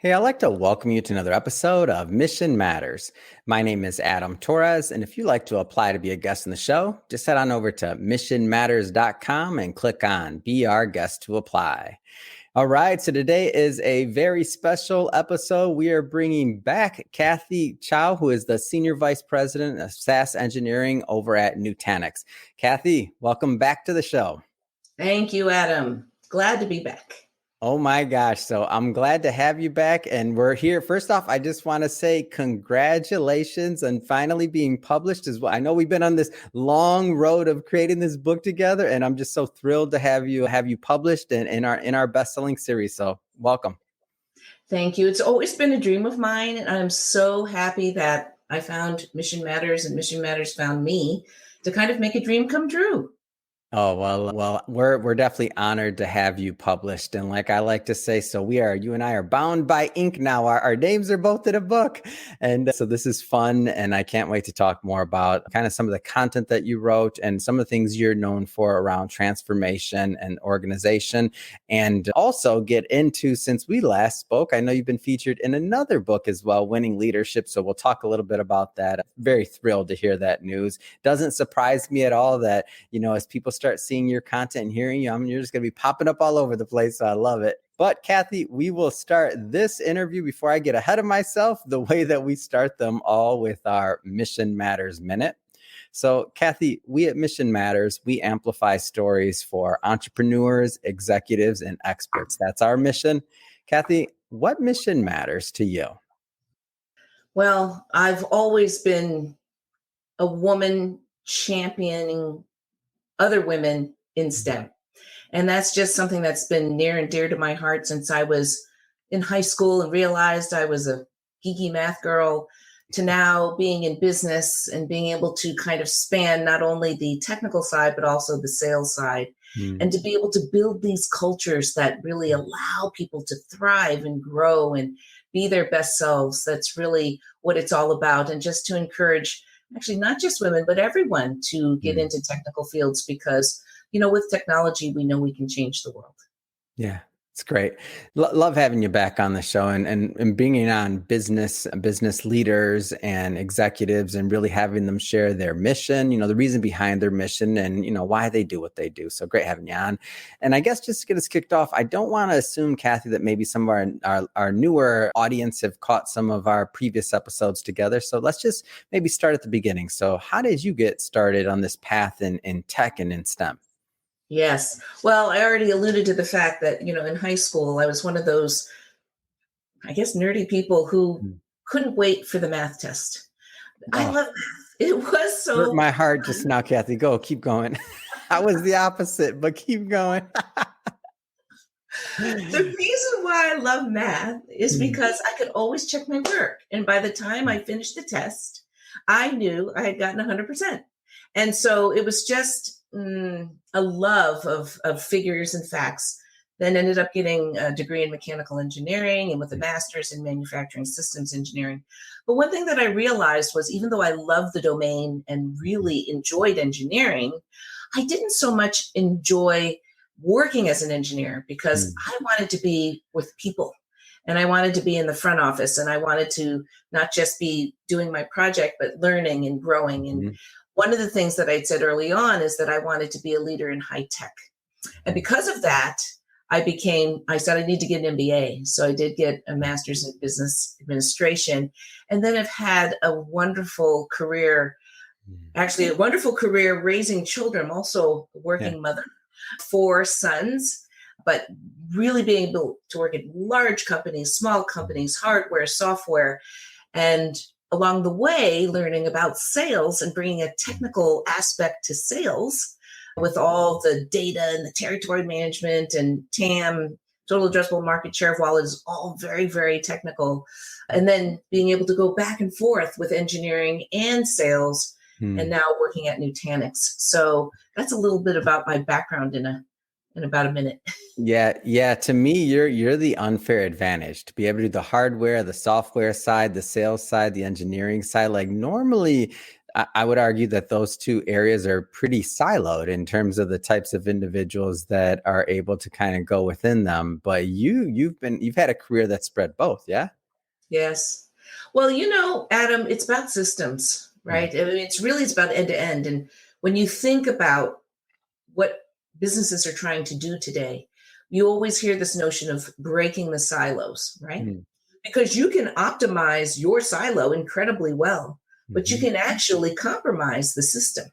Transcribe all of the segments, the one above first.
Hey, I'd like to welcome you to another episode of Mission Matters. My name is Adam Torres, and if you'd like to apply to be a guest in the show, just head on over to missionmatters.com and click on Be Our Guest to apply. All right, so today is a very special episode. We are bringing back Kathy Chow, who is the Senior Vice President of SaaS Engineering over at Nutanix. Kathy, welcome back to the show. Thank you, Adam. Glad to be back. Oh my gosh. So I'm glad to have you back. And we're here. First off, I just want to say congratulations on finally being published as well. I know we've been on this long road of creating this book together, and I'm just so thrilled to have you published in our best-selling series. So welcome. Thank you. It's always been a dream of mine, and I'm so happy that I found Mission Matters and Mission Matters found me to kind of make a dream come true. Oh, well, we're definitely honored to have you published. And like I like to say, you and I are bound by ink now. Our names are both in a book. And so this is fun. And I can't wait to talk more about kind of some of the content that you wrote and some of the things you're known for around transformation and organization. And also get into, since we last spoke, I know you've been featured in another book as well, Winning Leadership. So we'll talk a little bit about that. Very thrilled to hear that news. Doesn't surprise me at all that, as people start seeing your content and hearing you, you're just going to be popping up all over the place. So I love it. But Kathy, we will start this interview before I get ahead of myself, the way that we start them all with our Mission Matters Minute. So Kathy, we at Mission Matters, we amplify stories for entrepreneurs, executives, and experts. That's our mission. Kathy, what mission matters to you? Well, I've always been a woman championing other women in STEM. And that's just something that's been near and dear to my heart since I was in high school and realized I was a geeky math girl, to now being in business and being able to kind of span not only the technical side, but also the sales side. And to be able to build these cultures that really allow people to thrive and grow and be their best selves. That's really what it's all about. And just to encourage actually not just women, but everyone to get into technical fields because, with technology, we know we can change the world. Yeah, it's great. Love having you back on the show and bringing on business leaders and executives and really having them share their mission, the reason behind their mission and, why they do what they do. So great having you on. And I guess just to get us kicked off, I don't want to assume, Kathy, that maybe some of our newer audience have caught some of our previous episodes together. So let's just maybe start at the beginning. So how did you get started on this path in tech and in STEM? Yes. Well, I already alluded to the fact that, in high school, I was one of those, I guess, nerdy people who couldn't wait for the math test. I love math. It was so hurt my heart just now, Kathy. Keep going. I was the opposite, but keep going. The reason why I love math is because I could always check my work. And by the time I finished the test, I knew I had gotten 100%. And so it was just a love of figures and facts. Then ended up getting a degree in mechanical engineering and with a master's in manufacturing systems engineering. But one thing that I realized was even though I loved the domain and really enjoyed engineering, I didn't so much enjoy working as an engineer because I wanted to be with people and I wanted to be in the front office and I wanted to not just be doing my project, but learning and growing. And one of the things that I'd said early on is that I wanted to be a leader in high tech. And because of that, I said I need to get an MBA. So I did get a master's in business administration. And then I've had a wonderful career, raising children. I'm also a working mother, 4 sons, but really being able to work at large companies, small companies, hardware, software, and along the way, learning about sales and bringing a technical aspect to sales with all the data and the territory management and TAM, total addressable market share of wallet, is all very, very technical. And then being able to go back and forth with engineering and sales and now working at Nutanix. So that's a little bit about my background in about a minute. Yeah. To me, you're the unfair advantage to be able to do the hardware, the software side, the sales side, the engineering side. Like normally, I would argue that those two areas are pretty siloed in terms of the types of individuals that are able to kind of go within them. But you've had a career that spread both, yeah? Yes. Well, Adam, it's about systems, right? I mean, it's about end to end. And when you think about what businesses are trying to do today, you always hear this notion of breaking the silos, right? Mm-hmm. Because you can optimize your silo incredibly well, but you can actually compromise the system.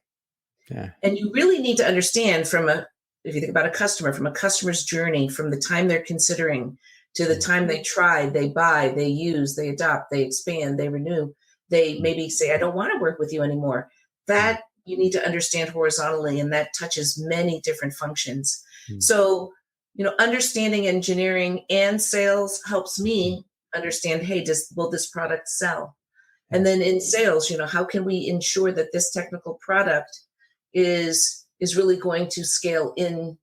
Yeah. And you really need to understand if you think about a customer, from a customer's journey, from the time they're considering to the time they try, they buy, they use, they adopt, they expand, they renew, they maybe say, I don't want to work with you anymore. That you need to understand horizontally, and that touches many different functions. So, understanding engineering and sales helps me understand, hey, will this product sell? And then in sales, how can we ensure that this technical product is really going to scale in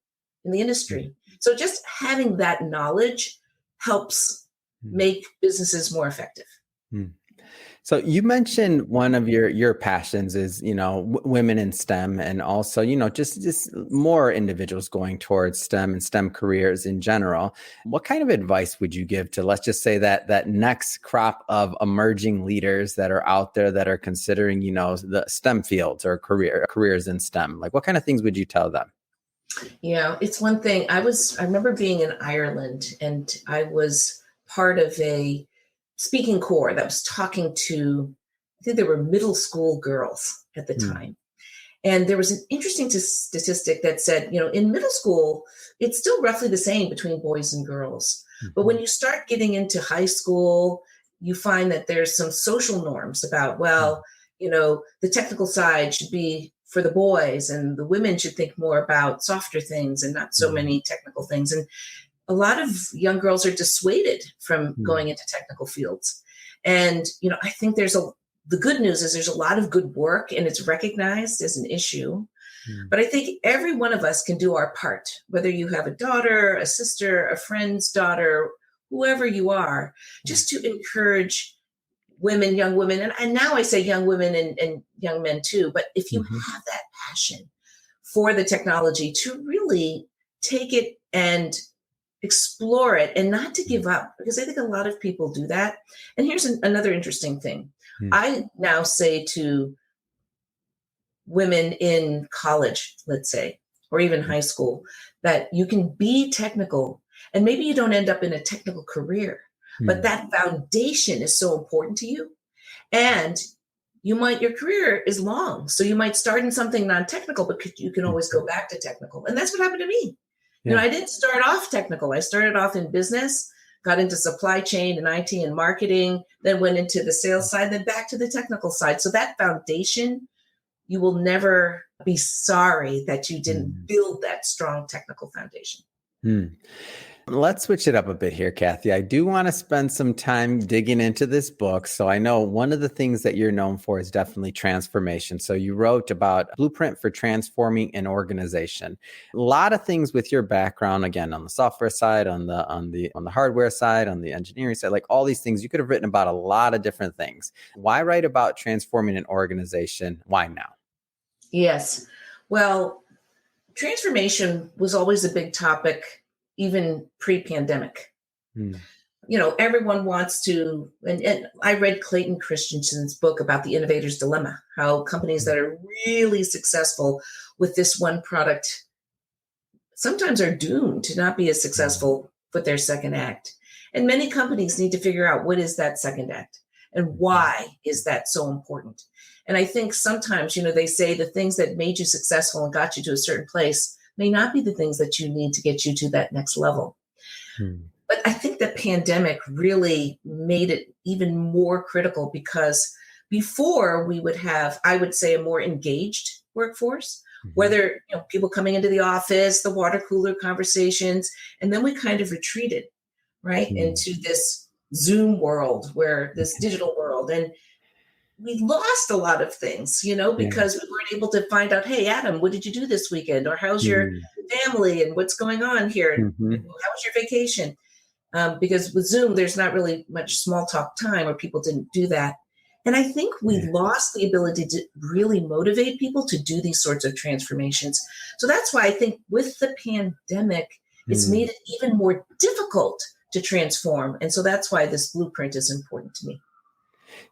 the industry? So just having that knowledge helps make businesses more effective. So you mentioned one of your passions is, women in STEM, and also, just more individuals going towards STEM and STEM careers in general. What kind of advice would you give to, let's just say, that next crop of emerging leaders that are out there that are considering, the STEM fields or careers in STEM? Like, what kind of things would you tell them? It's one thing. I remember being in Ireland, and I was part of a speaking corps that was talking to, I think there were middle school girls at the time. And there was an interesting statistic that said, in middle school, it's still roughly the same between boys and girls. But when you start getting into high school, you find that there's some social norms about, the technical side should be for the boys, and the women should think more about softer things and not so many technical things. And a lot of young girls are dissuaded from going into technical fields. And, I think the good news is there's a lot of good work, and it's recognized as an issue. But I think every one of us can do our part, whether you have a daughter, a sister, a friend's daughter, whoever you are, just to encourage women, young women. And now I say young women and young men too, but if you have that passion for the technology, to really take it and explore it, and not to give up, because I think a lot of people do that. And here's another interesting thing. I now say to women in college, let's say, or even high school, that you can be technical, and maybe you don't end up in a technical career, but that foundation is so important to you. And your career is long. So you might start in something non-technical, but you can always go back to technical. And that's what happened to me. I didn't start off technical. I started off in business, got into supply chain and IT and marketing, then went into the sales side, then back to the technical side. So that foundation, you will never be sorry that you didn't build that strong technical foundation. Let's switch it up a bit here, Kathy. I do want to spend some time digging into this book. So I know one of the things that you're known for is definitely transformation. So you wrote about Blueprint for Transforming an Organization. A lot of things with your background, again, on the software side, on the hardware side, on the engineering side, like all these things, you could have written about a lot of different things. Why write about transforming an organization? Why now? Yes. Well, transformation was always a big topic, even pre-pandemic. Everyone wants to, and I read Clayton Christensen's book about the innovator's dilemma, how companies that are really successful with this one product sometimes are doomed to not be as successful with their second act. And many companies need to figure out, what is that second act and why is that so important? And I think sometimes, they say the things that made you successful and got you to a certain place may not be the things that you need to get you to that next level. But I think the pandemic really made it even more critical, because before we would have, I would say, a more engaged workforce, whether people coming into the office, the water cooler conversations, and then we kind of retreated, right, into this Zoom world, this digital world. And we lost a lot of things, because we weren't able to find out, hey, Adam, what did you do this weekend? Or how's your family and what's going on here? How was your vacation? Because with Zoom, there's not really much small talk time, or people didn't do that. And I think we lost the ability to really motivate people to do these sorts of transformations. So that's why I think with the pandemic, it's made it even more difficult to transform. And so that's why this blueprint is important to me.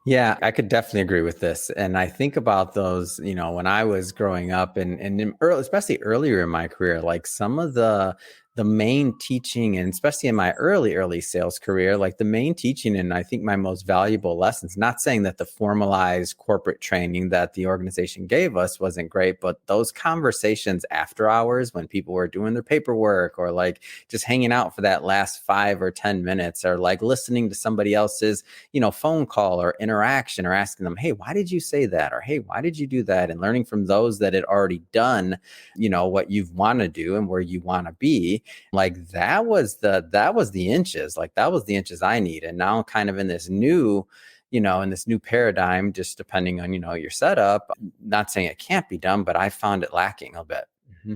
Yeah, I could definitely agree with this. And I think about those, when I was growing up and especially earlier in my career, like some of the main teaching, and especially in my early sales career, like the main teaching, and I think my most valuable lessons, not saying that the formalized corporate training that the organization gave us wasn't great, but those conversations after hours when people were doing their paperwork or like just hanging out for that last 5 or 10 minutes, or like listening to somebody else's, phone call or interaction, or asking them, hey, why did you say that? Or, hey, why did you do that? And learning from those that had already done, what you want to do and where you want to be. Like that was the inches, like that was the inches I need. And now kind of in this new, in this new paradigm, just depending on, your setup, not saying it can't be done, but I found it lacking a bit. Mm-hmm.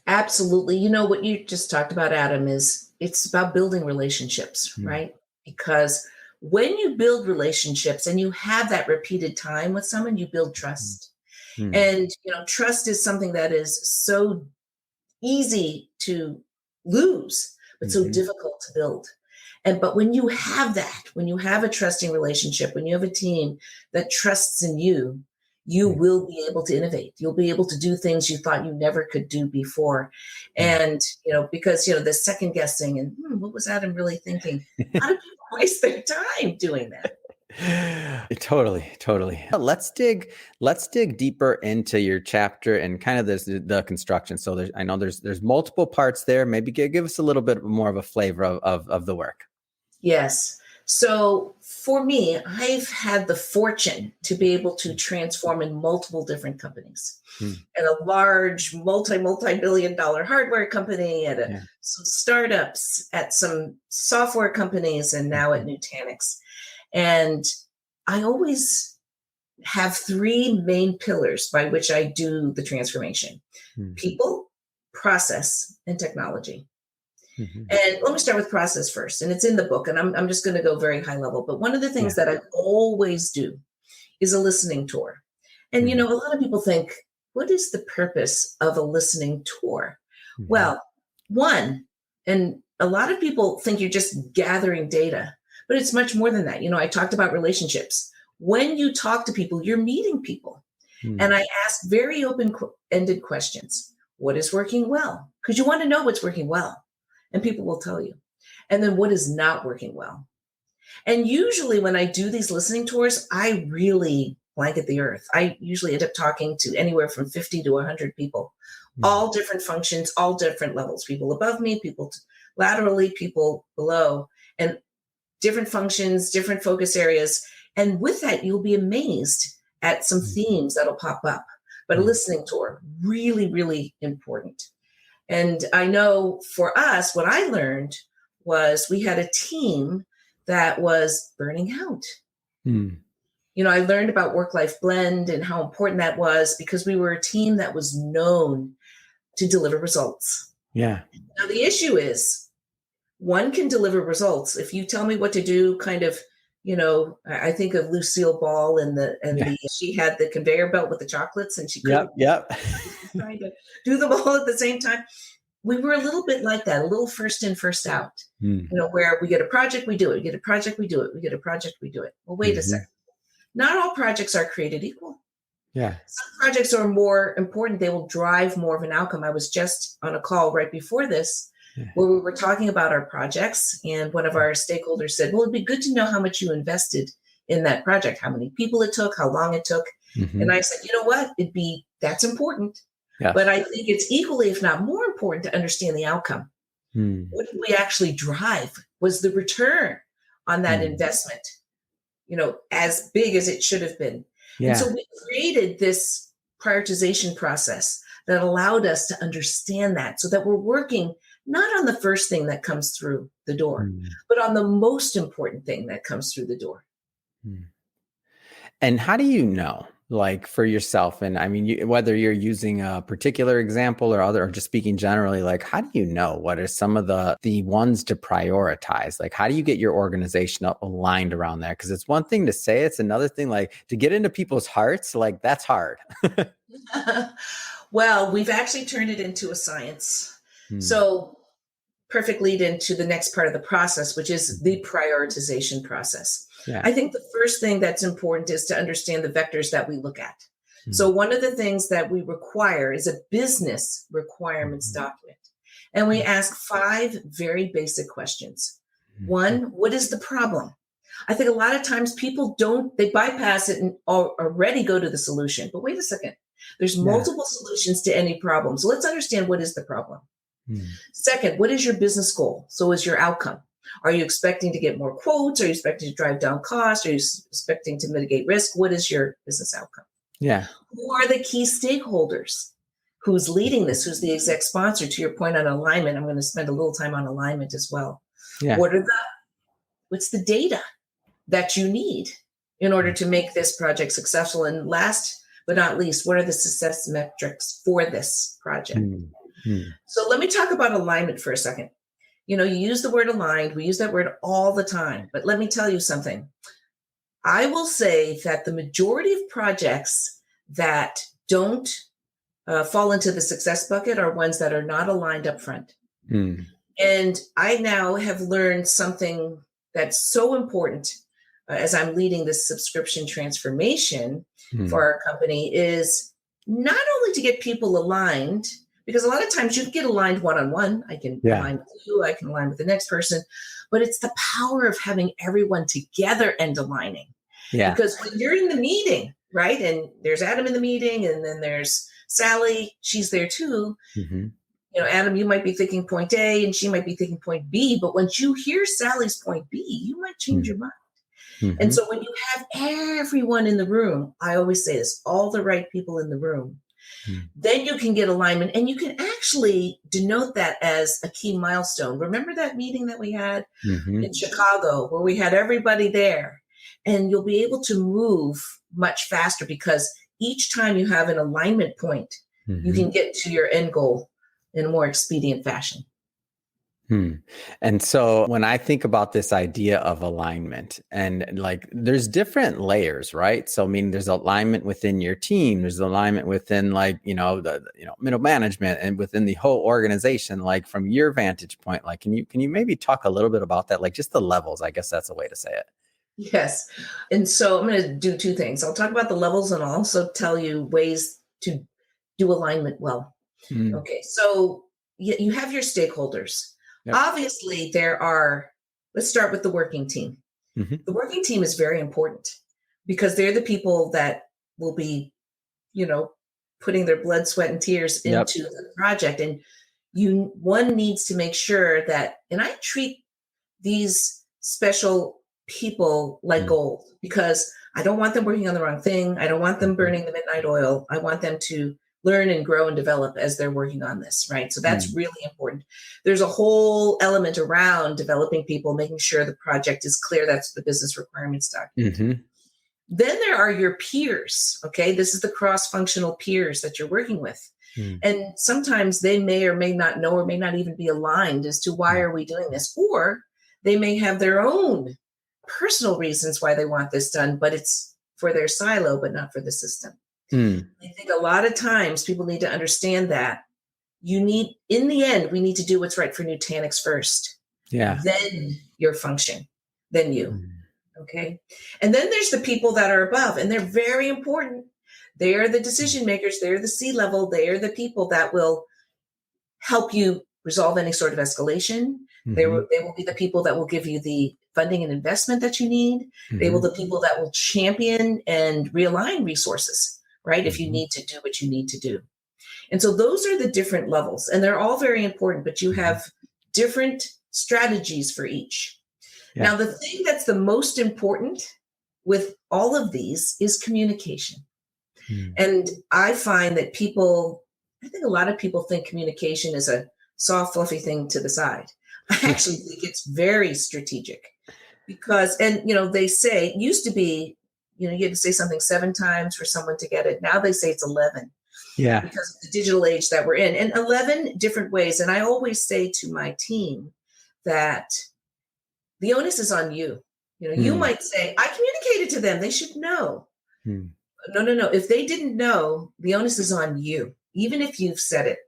Absolutely. What you just talked about, Adam, is it's about building relationships, right? Because when you build relationships and you have that repeated time with someone, you build trust. And, trust is something that is so easy to lose, but so difficult to build. But when you have that, when you have a trusting relationship, when you have a team that trusts in you, you will be able to innovate. You'll be able to do things you thought you never could do before. And, because, the second guessing and what was Adam really thinking? How do people waste their time doing that? Totally. Let's dig deeper into your chapter and kind of the construction. So I know there's multiple parts there. Maybe give us a little bit more of a flavor of the work. Yes. So for me, I've had the fortune to be able to transform in multiple different companies. At a large multi-billion dollar hardware company, at some startups, at some software companies, and now at Nutanix. And I always have 3 main pillars by which I do the transformation: people, process, and technology. And let me start with process first. And it's in the book, and I'm just going to go very high level. But one of the things that I always do is a listening tour. And, a lot of people think, what is the purpose of a listening tour? Well, one, and a lot of people think you're just gathering data, but it's much more than that. I talked about relationships. When you talk to people, you're meeting people. And I ask very open-ended questions. What is working well? Because you want to know what's working well. And people will tell you. And then what is not working well? And usually when I do these listening tours, I really blanket the earth. I usually end up talking to anywhere from 50 to 100 people, all different functions, all different levels, people above me, people laterally, people below, and different functions, different focus areas. And with that, you'll be amazed at some themes that'll pop up. But a listening tour, really, really important. And I know for us, what I learned was we had a team that was burning out. I learned about work-life blend and how important that was because we were a team that was known to deliver results. Yeah. Now, the issue is one can deliver results. If you tell me what to do, kind of, I think of Lucille Ball and she had the conveyor belt with the chocolates and she couldn't trying to do them all at the same time. We were a little bit like that, a little first in, first out, where we get a project, we do it, we get a project, we do it, we get a project, we do it. Well, wait a second. Not all projects are created equal. Yeah. Some projects are more important. They will drive more of an outcome. I was just on a call right before this where we were talking about our projects. And one of our stakeholders said, well, it'd be good to know how much you invested in that project, how many people it took, how long it took. And I said, you know what? That's important. Yeah. But I think it's equally, if not more important, to understand the outcome. What did we actually drive? Was the return on that investment, as big as it should have been? Yeah. And so we created this prioritization process that allowed us to understand that so that we're working not on the first thing that comes through the door, but on the most important thing that comes through the door. And how do you know? like for yourself? And I mean, whether you're using a particular example or other, or just speaking generally, like how do you know what are some of the ones to prioritize? Like how do you get your organization aligned around that? Because it's one thing to say, it's another thing like to get into people's hearts, like that's hard. Well, we've actually turned it into a science. So perfect lead into the next part of the process, which is the prioritization process. Yeah. I think the first thing that's important is to understand the vectors that we look at. So one of the things that we require is a business requirements document. And we ask 5 very basic questions. 1, what is the problem? I think a lot of times people they bypass it and already go to the solution. But wait a second, there's multiple solutions to any problem. So let's understand what is the problem. Second, what is your business goal? So is your outcome? Are you expecting to get more quotes? Are you expecting to drive down costs? Are you expecting to mitigate risk? What is your business outcome? Yeah. Who are the key stakeholders? Who's leading this? Who's the exec sponsor? To your point on alignment, I'm going to spend a little time on alignment as well. Yeah. What's the data that you need in order to make this project successful? And last but not least, what are the success metrics for this project? So let me talk about alignment for a second. You use the word aligned. We use that word all the time. But let me tell you something. I will say that the majority of projects that don't fall into the success bucket are ones that are not aligned up front. And I now have learned something that's so important as I'm leading this subscription transformation for our company is not only to get people aligned, because a lot of times you can get aligned one-on-one. I can align with you, I can align with the next person, but it's the power of having everyone together and aligning. Yeah. Because when you're in the meeting, right, and there's Adam in the meeting, and then there's Sally, she's there too. Adam, you might be thinking point A and she might be thinking point B, but once you hear Sally's point B, you might change your mind. And so when you have everyone in the room, I always say this, all the right people in the room, then you can get alignment, and you can actually denote that as a key milestone. Remember that meeting that we had in Chicago where we had everybody there, and you'll be able to move much faster because each time you have an alignment point, you can get to your end goal in a more expedient fashion. And so when I think about this idea of alignment, and like there's different layers, right? So I mean, there's alignment within your team, there's alignment within like, the middle management and within the whole organization. Like from your vantage point, like can you maybe talk a little bit about that? Like just the levels, I guess that's a way to say it. Yes. And so I'm going to do 2 things. I'll talk about the levels and I'll also tell you ways to do alignment well. Okay. So you have your stakeholders. Yep. Obviously, let's start with the working team. The working team is very important because they're the people that will be, putting their blood, sweat, and tears into the project. And one needs to make sure that, and I treat these special people like gold because I don't want them working on the wrong thing. I don't want them burning the midnight oil. I want them to learn and grow and develop as they're working on this, right? So that's really important. There's a whole element around developing people, making sure the project is clear. That's the business requirements document. Then there are your peers, okay? This is the cross-functional peers that you're working with. And sometimes they may or may not know or may not even be aligned as to why are we doing this? Or they may have their own personal reasons why they want this done, but it's for their silo, but not for the system. I think a lot of times people need to understand that in the end, we need to do what's right for Nutanix first. Yeah. Then your function, then you. Okay. And then there's the people that are above, and they're very important. They are the decision makers. They're the C-level. They are the people that will help you resolve any sort of escalation. They will be the people that will give you the funding and investment that you need. They will be the people that will champion and realign resources. Right? If you need to do what you need to do. And so those are the different levels, and they're all very important, but you have different strategies for each. Yeah. Now, the thing that's the most important with all of these is communication. And I find that I think a lot of people think communication is a soft, fluffy thing to the side. I actually think it's very strategic because, they say it used to be, you have to say something 7 times for someone to get it. Now they say it's 11 Yeah. because of the digital age that we're in, and 11 different ways. And I always say to my team that the onus is on you. You might say, I communicated to them. They should know. No. If they didn't know, the onus is on you. Even if you've said it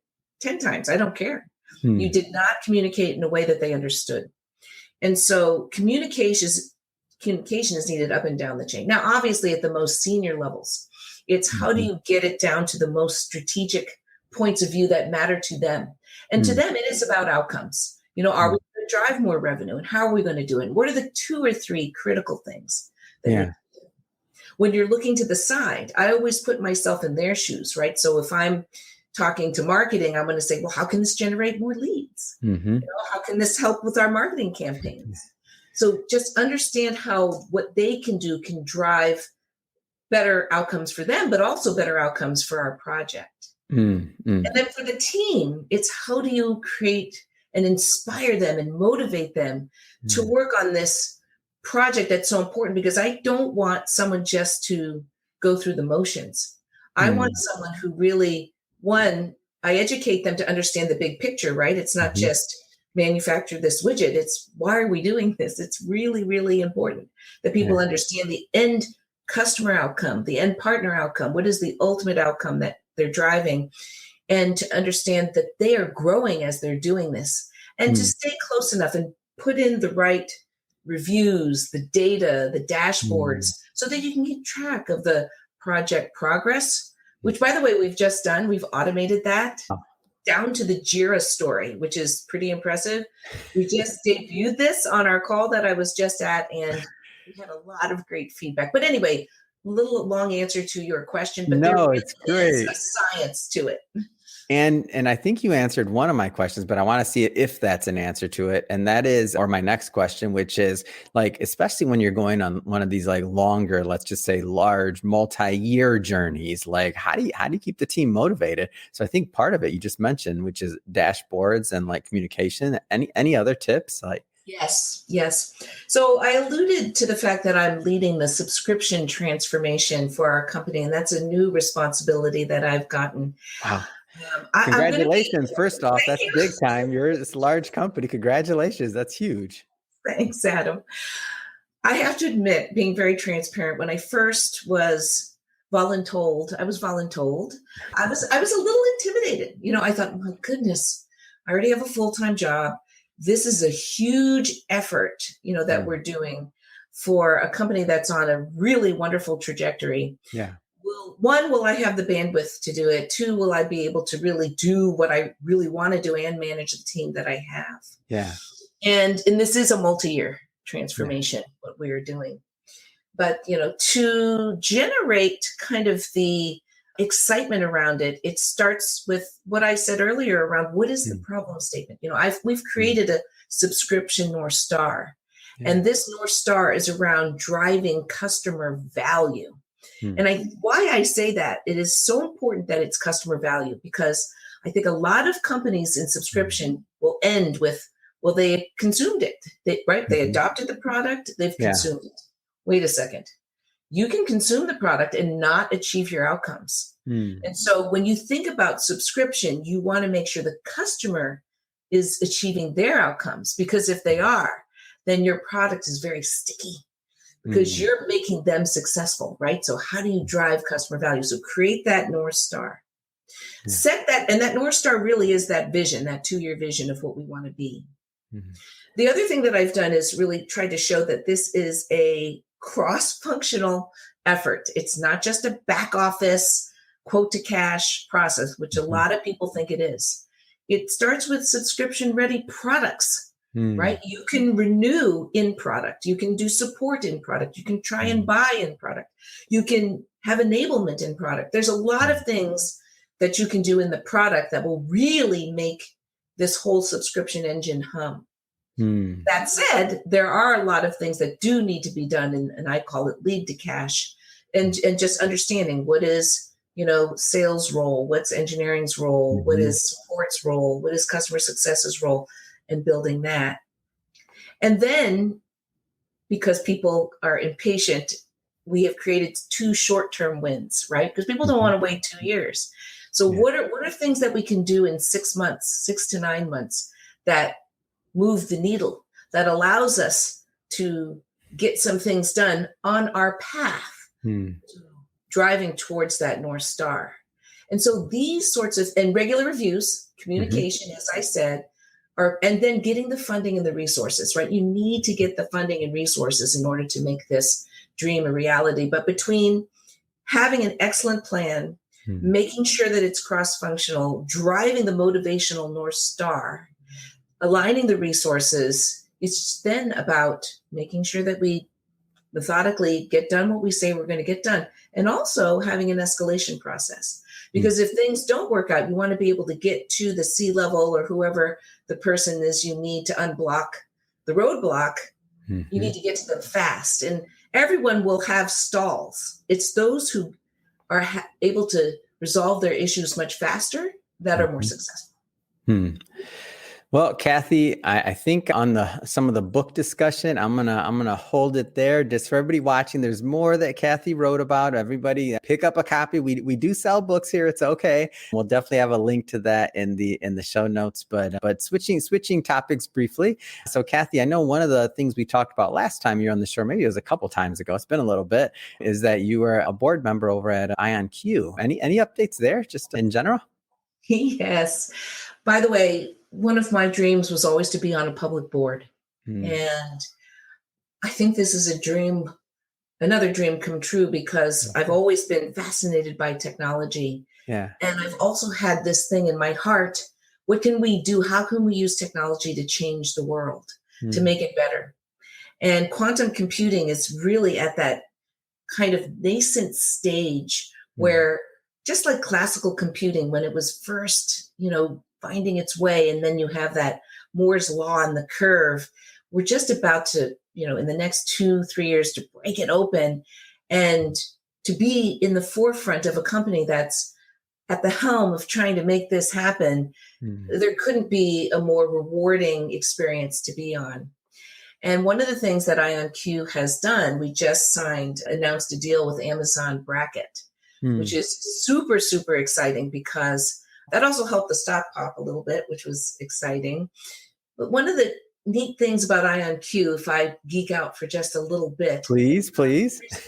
10 times, I don't care. You did not communicate in a way that they understood. And so communication is needed up and down the chain. Now, obviously, at the most senior levels, it's how do you get it down to the most strategic points of view that matter to them? And to them, it is about outcomes. Are we going to drive more revenue? And how are we going to do it? And what are the 2 or 3 critical things that you do? When you're looking to the side, I always put myself in their shoes, right? So if I'm talking to marketing, I'm going to say, well, how can this generate more leads? How can this help with our marketing campaigns? So just understand how what they can do can drive better outcomes for them, but also better outcomes for our project. And then for the team, it's how do you create and inspire them and motivate them to work on this project that's so important, because I don't want someone just to go through the motions. I want someone who really, one, I educate them to understand the big picture, right? It's not just manufacture this widget. It's why are we doing this? It's really, really important that people understand the end customer outcome, the end partner outcome. What is the ultimate outcome that they're driving? And to understand that they are growing as they're doing this, and to stay close enough and put in the right reviews, the data, the dashboards, so that you can keep track of the project progress, which, by the way, we've just done. We've automated that down to the Jira story, which is pretty impressive. We just debuted this on our call that I was just at, and we had a lot of great feedback. But anyway, a little long answer to your question, but there really it's great. is a science to it. And I think you answered one of my questions, but I want to see if that's an answer to it. And that is, or my next question, which is like, especially when you're going on one of these like longer, let's just say large multi-year journeys, like how do you keep the team motivated? So I think part of it you just mentioned, which is dashboards and like communication. Any other tips? Like, Yes. So I alluded to the fact that I'm leading the subscription transformation for our company, and that's a new responsibility that I've gotten. Wow. Congratulations. First off, that's big time. You're this large company. Congratulations. That's huge. Thanks, Adam. I have to admit, being very transparent, when I first was voluntold, I was a little intimidated. I thought, my goodness, I already have a full-time job. This is a huge effort, that we're doing for a company that's on a really wonderful trajectory. Yeah. One, will I have the bandwidth to do it? 2, will I be able to really do what I really want to do and manage the team that I have? Yeah. And this is a multi-year transformation, what we are doing. But, to generate kind of the excitement around it, it starts with what I said earlier around what is the problem statement? We've created a subscription North Star, and this North Star is around driving customer value. And why I say that, it is so important that it's customer value, because I think a lot of companies in subscription will end with, well, they consumed it, They adopted the product, they've consumed it. Wait a second. You can consume the product and not achieve your outcomes. And so when you think about subscription, you want to make sure the customer is achieving their outcomes, because if they are, then your product is very sticky, because you're making them successful, right? So how do you drive customer value? So create that North Star. Set that, and that North Star really is that vision, that 2-year vision of what we want to be. The other thing that I've done is really tried to show that this is a cross-functional effort. It's not just a back office quote to cash process, which a lot of people think it is. It starts with subscription-ready products. Right? You can renew in product. You can do support in product. You can try and buy in product. You can have enablement in product. There's a lot of things that you can do in the product that will really make this whole subscription engine hum. That said, there are a lot of things that do need to be done, and I call it lead to cash, and just understanding what is, sales role, what's engineering's role, what is support's role, what is customer success's role, and building that. And then, because people are impatient, we have created 2 short-term wins, right? Because people don't want to wait 2 years. So what are things that we can do in 6 months, 6 to 9 months, that move the needle, that allows us to get some things done on our path, driving towards that North Star. And so these sorts of, and regular reviews, communication, as I said, and then getting the funding and the resources, right? You need to get the funding and resources in order to make this dream a reality. But between having an excellent plan, making sure that it's cross-functional, driving the motivational North Star, aligning the resources, it's then about making sure that we methodically get done what we say we're going to get done, and also having an escalation process. Because if things don't work out, you want to be able to get to the C-level or whoever the person is you need to unblock the roadblock. You need to get to them fast. And everyone will have stalls. It's those who are able to resolve their issues much faster that are more successful. Well, Kathy, I think on some of the book discussion, I'm gonna hold it there. Just for everybody watching, there's more that Kathy wrote about. Everybody pick up a copy. We do sell books here. It's okay. We'll definitely have a link to that in the show notes. But switching topics briefly. So, Kathy, I know one of the things we talked about last time you were on the show, maybe it was a couple times ago, it's been a little bit, is that you were a board member over at IonQ. Any updates there, just in general? Yes. By the way, one of my dreams was always to be on a public board. And I think this is another dream come true, because I've always been fascinated by technology. Yeah. And I've also had this thing in my heart. What can we do? How can we use technology to change the world, to make it better? And quantum computing is really at that kind of nascent stage where, just like classical computing, when it was first, finding its way, and then you have that Moore's law on the curve, we're just about to, in the next 2-3 years, to break it open and to be in the forefront of a company that's at the helm of trying to make this happen. There couldn't be a more rewarding experience to be on. And one of the things that IonQ has done, we just announced a deal with Amazon Bracket, which is super, super exciting, because that also helped the stock pop a little bit, which was exciting. But one of the neat things about IonQ, if I geek out for just a little bit. Please.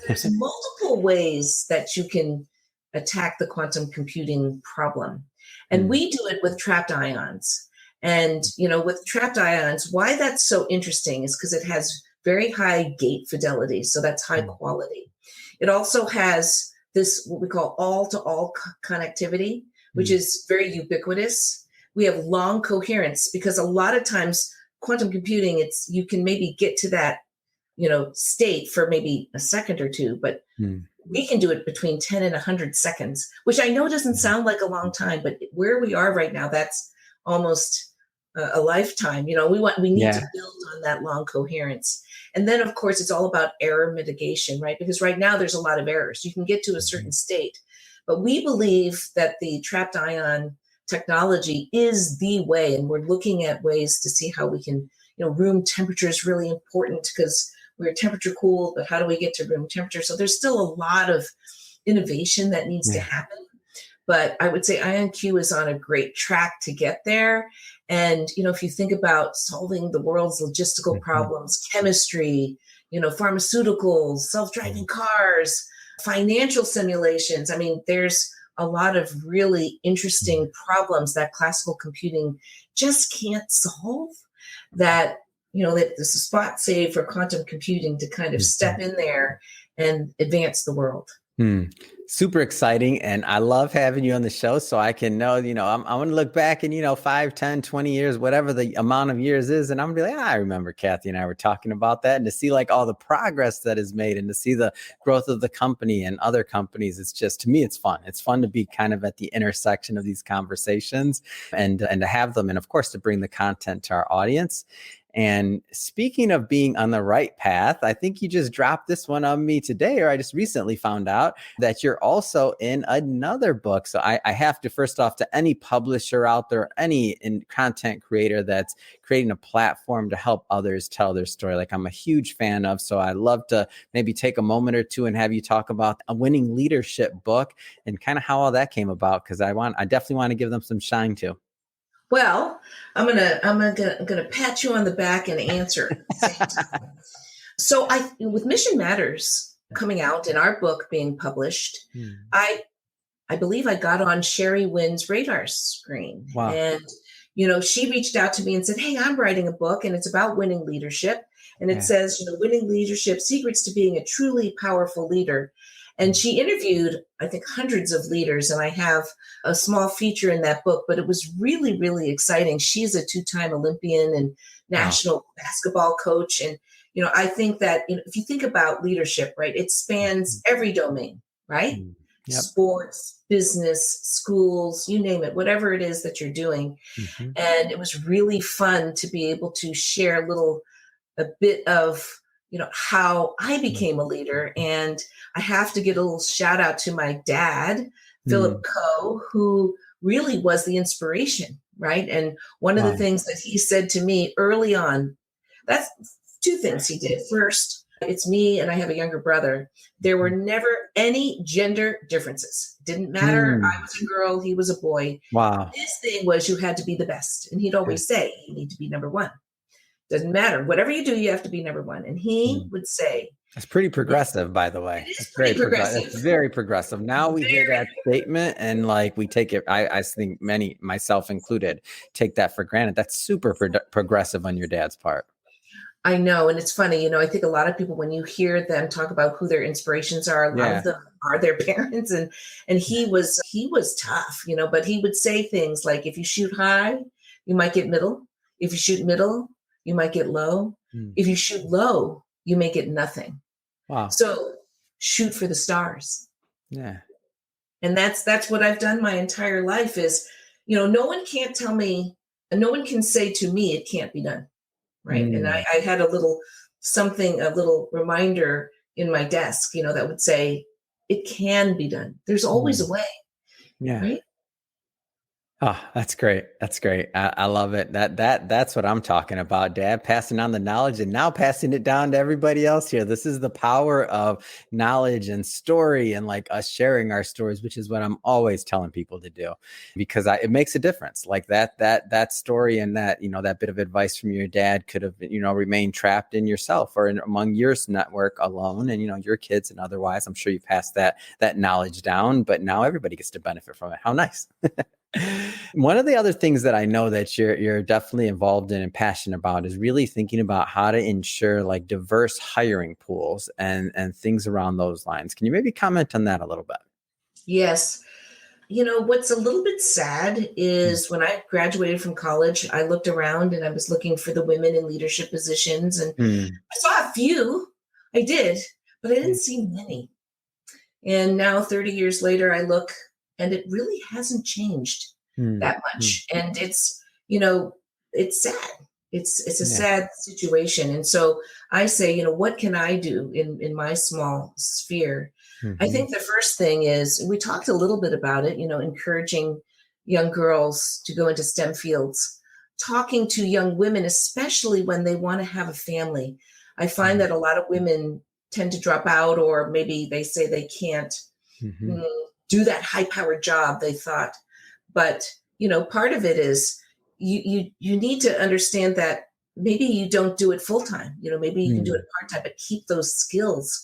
There's multiple ways that you can attack the quantum computing problem. And we do it with trapped ions. And, with trapped ions, why that's so interesting is because it has very high gate fidelity. So that's high quality. It also has this, what we call all-to-all connectivity, which is very ubiquitous. We have long coherence, because a lot of times quantum computing, you can maybe get to that, state for maybe a second or two, but we can do it between 10 and 100 seconds, which I know doesn't sound like a long time, but where we are right now, that's almost a lifetime. We need to build on that long coherence. And then, of course, it's all about error mitigation, right? Because right now there's a lot of errors. You can get to a certain state. But we believe that the trapped ion technology is the way, and we're looking at ways to see how we can, room temperature is really important, because we're temperature cooled, but how do we get to room temperature? So there's still a lot of innovation that needs to happen. But I would say IonQ is on a great track to get there. And, if you think about solving the world's logistical problems, chemistry, pharmaceuticals, self-driving cars, financial simulations. I mean, there's a lot of really interesting problems that classical computing just can't solve, that, that there's a spot saved for quantum computing to kind of step in there and advance the world. Super exciting. And I love having you on the show, so I can know, I'm going to look back in, 5, 10, 20 years, whatever the amount of years is. And I'm going to be like, I remember Kathy and I were talking about that, and to see like all the progress that is made, and to see the growth of the company and other companies. It's just, to me, it's fun. It's fun to be kind of at the intersection of these conversations and to have them. And of course, to bring the content to our audience. And speaking of being on the right path, I think you just dropped this one on me today, or I just recently found out that you're also in another book. So I have to, first off, to any publisher out there, any content creator that's creating a platform to help others tell their story, like I'm a huge fan of. So I'd love to maybe take a moment or two and have you talk about a winning leadership book and kind of how all that came about, because I definitely want to give them some shine too. Well, I'm gonna pat you on the back and answer at the same time. So with Mission Matters coming out and our book being published, I believe I got on Sherry Wynn's radar screen. Wow. And, she reached out to me and said, hey, I'm writing a book and it's about winning leadership. And it says, winning leadership, secrets to being a truly powerful leader. And she interviewed, I think, hundreds of leaders, and I have a small feature in that book, but it was really, really exciting. She's a 2-time Olympian and national basketball coach. And, I think that if you think about leadership, right, it spans every domain, right? Yep. Sports, business, schools, you name it, whatever it is that you're doing. And it was really fun to be able to share a bit of how I became a leader. And I have to give a little shout out to my dad, Philip Coe, who really was the inspiration, right? And one of the things that he said to me early on, that's 2 things he did. First, it's me and I have a younger brother. There were never any gender differences. Didn't matter. I was a girl, he was a boy. Wow. His thing was you had to be the best. And he'd always say, you need to be number 1. Doesn't matter. Whatever you do, you have to be number 1. And he would say, that's pretty progressive, by the way. It's pretty progressive. It's very progressive. Now we hear that statement and we take it, I think many, myself included, take that for granted. That's super progressive on your dad's part. I know. And it's funny, I think a lot of people, when you hear them talk about who their inspirations are, a lot of them are their parents. And he was tough, but he would say things like, if you shoot high, you might get middle. If you shoot middle, you might get low. If you shoot low, you may get nothing. Wow. So shoot for the stars. Yeah. And that's what I've done my entire life is, no one can say to me, it can't be done. Right. And I had a little reminder in my desk, that would say, it can be done. There's always a way. Yeah. Right. Oh, that's great. That's great. I love it. That's what I'm talking about, Dad, passing on the knowledge and now passing it down to everybody else here. This is the power of knowledge and story and us sharing our stories, which is what I'm always telling people to do, because it makes a difference. Like that story and that, that bit of advice from your dad could have, remained trapped in yourself or among your network alone and, your kids and otherwise. I'm sure you passed that knowledge down, but now everybody gets to benefit from it. How nice. One of the other things that I know that you're definitely involved in and passionate about is really thinking about how to ensure diverse hiring pools and things around those lines. Can you maybe comment on that a little bit? Yes. What's a little bit sad is when I graduated from college, I looked around and I was looking for the women in leadership positions, and I saw a few. I did, but I didn't see many. And now 30 years later, I look and it really hasn't changed that much. And it's, it's sad. It's a sad situation. And so I say, what can I do in my small sphere? I think the first thing is, we talked a little bit about it, encouraging young girls to go into STEM fields, talking to young women, especially when they want to have a family. I find that a lot of women tend to drop out, or maybe they say they can't do that high-powered job they thought. But, part of it is you need to understand that maybe you don't do it full-time. Maybe you can do it part-time, but keep those skills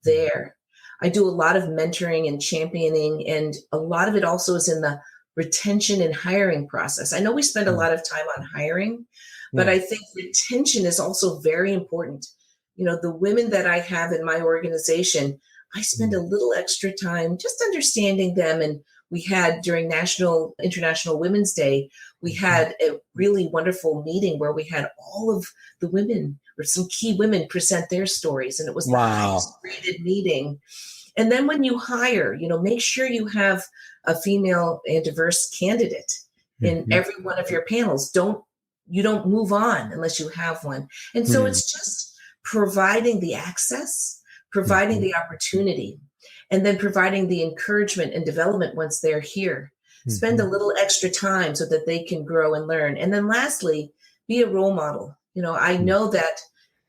there. I do a lot of mentoring and championing, and a lot of it also is in the retention and hiring process. I know we spend a lot of time on hiring, but I think retention is also very important. The women that I have in my organization, I spend a little extra time just understanding them. And we had during International Women's Day, we had a really wonderful meeting where we had all of the women, or some key women, present their stories. And it was the highest rated meeting. And then when you hire, make sure you have a female and diverse candidate in every one of your panels. Don't you don't move on unless you have one. And so it's just providing the access, providing the opportunity, and then providing the encouragement and development once they're here. Spend a little extra time so that they can grow and learn. And then lastly, be a role model. I know that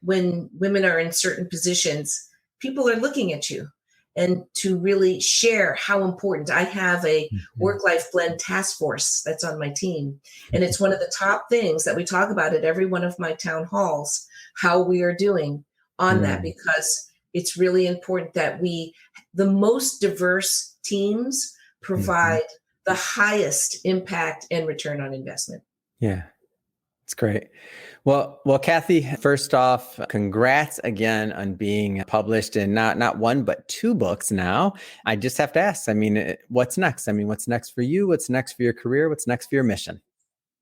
when women are in certain positions, people are looking at you, and to really share how important. I have a work-life blend task force that's on my team. And it's one of the top things that we talk about at every one of my town halls, how we are doing on that, because it's really important that the most diverse teams provide the highest impact and return on investment. Yeah. It's great. Well, Kathy, first off, congrats again on being published in not one, but 2 books now. I just have to ask, what's next? What's next for you? What's next for your career? What's next for your mission?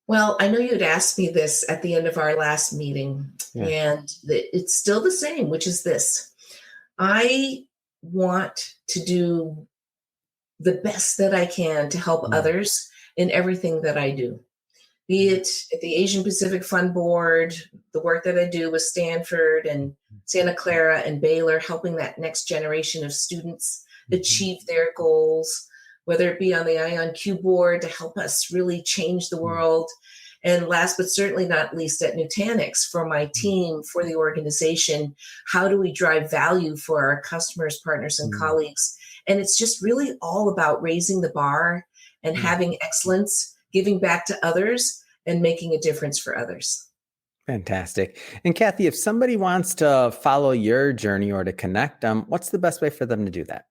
Well, I know you'd asked me this at the end of our last meeting, and it's still the same, which is this. I want to do the best that I can to help others in everything that I do. Be it at the Asian Pacific Fund Board, the work that I do with Stanford and Santa Clara and Baylor, helping that next generation of students achieve their goals, whether it be on the IonQ board to help us really change the world. And last but certainly not least, at Nutanix, for my team, for the organization, how do we drive value for our customers, partners, and colleagues? And it's just really all about raising the bar and having excellence, giving back to others, and making a difference for others. Fantastic. And Kathy, if somebody wants to follow your journey or to connect, what's the best way for them to do that?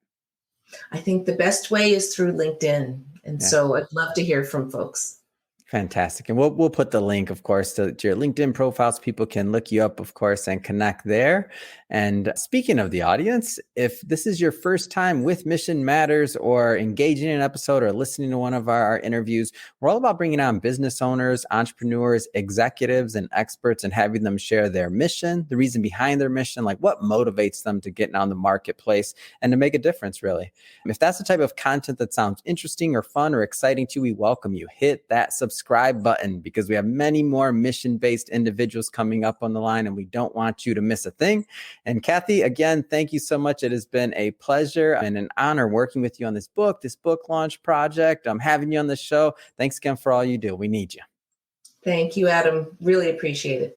I think the best way is through LinkedIn. And so I'd love to hear from folks. Fantastic. And we'll put the link, of course, to your LinkedIn profiles. People can look you up, of course, and connect there. And speaking of the audience, if this is your first time with Mission Matters or engaging in an episode or listening to one of our interviews, we're all about bringing on business owners, entrepreneurs, executives, and experts and having them share their mission, the reason behind their mission, like what motivates them to get out in the marketplace and to make a difference, really. If that's the type of content that sounds interesting or fun or exciting to you, we welcome you. Hit that subscribe button because we have many more mission-based individuals coming up on the line and we don't want you to miss a thing. And Kathy, again, thank you so much. It has been a pleasure and an honor working with you on this book launch project. I'm having you on the show. Thanks again for all you do. We need you. Thank you, Adam. Really appreciate it.